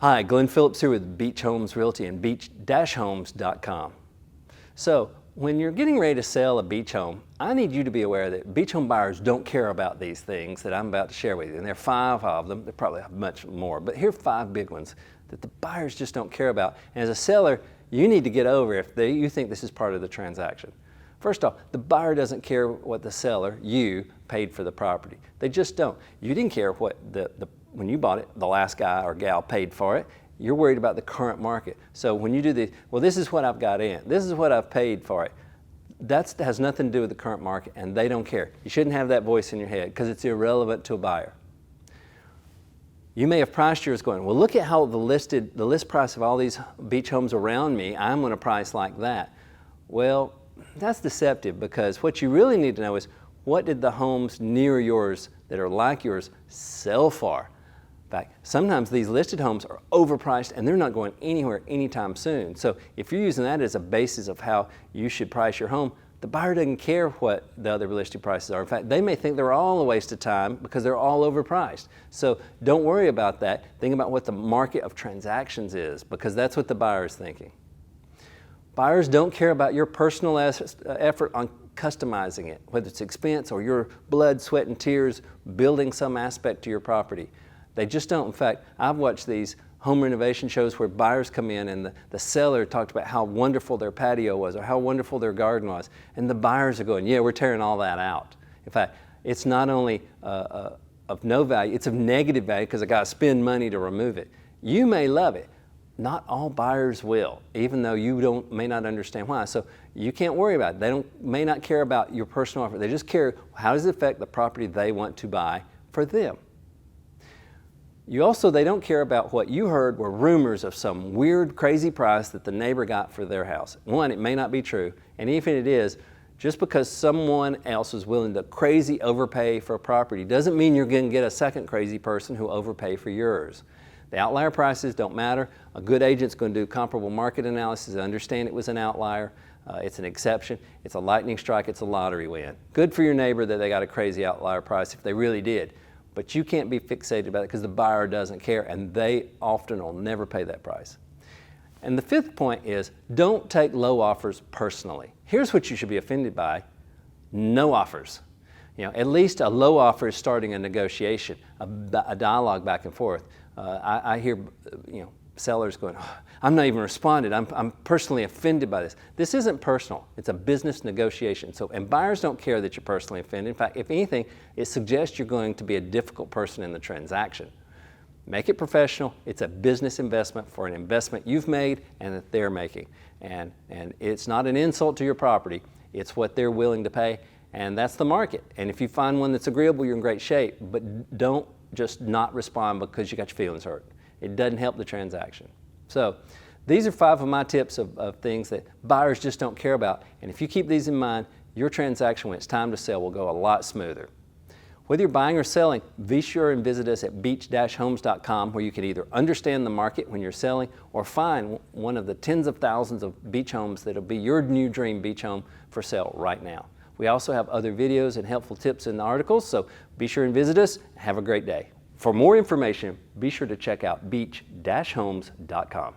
Hi, Glenn Phillips here with Beach Homes Realty and beach-homes.com. So, when you're getting ready to sell a beach home, I need you to be aware that beach home buyers don't care about these things that I'm about to share with you. And there are 5 of them. There probably have much more, but here are 5 big ones that the buyers just don't care about. And as a seller, you need to get over if you think this is part of the transaction. First off, the buyer doesn't care what the seller, you, paid for the property. They just don't. You didn't care what when you bought it, the last guy or gal paid for it. You're worried about the current market. So when you do this is what I've got in. This is what I've paid for it. That has nothing to do with the current market, and they don't care. You shouldn't have that voice in your head because it's irrelevant to a buyer. You may have priced yours going, well, look at how the list price of all these beach homes around me, I'm going to price like that. Well, that's deceptive, because what you really need to know is, what did the homes near yours that are like yours sell for? In fact, sometimes these listed homes are overpriced and they're not going anywhere anytime soon. So if you're using that as a basis of how you should price your home, the buyer doesn't care what the other listed prices are. In fact, they may think they're all a waste of time because they're all overpriced. So don't worry about that. Think about what the market of transactions is, because that's what the buyer is thinking. Buyers don't care about your personal effort on customizing it, whether it's expense or your blood, sweat, and tears building some aspect to your property. They just don't. In fact, I've watched these home renovation shows where buyers come in and the seller talked about how wonderful their patio was or how wonderful their garden was, and the buyers are going, yeah, we're tearing all that out. In fact, it's not only of no value, it's of negative value because I got to spend money to remove it. You may love it. Not all buyers will, even though you may not understand why. So you can't worry about it. They may not care about your personal offer. They just care, how does it affect the property they want to buy for them? They don't care about what you heard were rumors of some weird, crazy price that the neighbor got for their house. One, it may not be true, and even if it is, just because someone else is willing to crazy overpay for a property doesn't mean you're going to get a second crazy person who will overpay for yours. The outlier prices don't matter. A good agent's going to do comparable market analysis, understand it was an outlier, it's an exception, it's a lightning strike, it's a lottery win. Good for your neighbor that they got a crazy outlier price if they really did. But you can't be fixated about it because the buyer doesn't care, and they often will never pay that price. And the 5th point is, don't take low offers personally. Here's what you should be offended by: no offers. At least a low offer is starting a negotiation, a dialogue back and forth. I hear sellers going, oh, I'm not even responded. I'm personally offended by this. This isn't personal. It's a business negotiation. And buyers don't care that you're personally offended. In fact, if anything, it suggests you're going to be a difficult person in the transaction. Make it professional. It's a business investment for an investment you've made and that they're making. And it's not an insult to your property. It's what they're willing to pay, and that's the market. And if you find one that's agreeable, you're in great shape. But don't just not respond because you got your feelings hurt. It doesn't help the transaction. So these are 5 of my tips of things that buyers just don't care about. And if you keep these in mind, your transaction when it's time to sell will go a lot smoother. Whether you're buying or selling, be sure and visit us at beach-homes.com, where you can either understand the market when you're selling or find one of the tens of thousands of beach homes that'll be your new dream beach home for sale right now. We also have other videos and helpful tips in the articles, so be sure and visit us. Have a great day. For more information, be sure to check out beach-homes.com.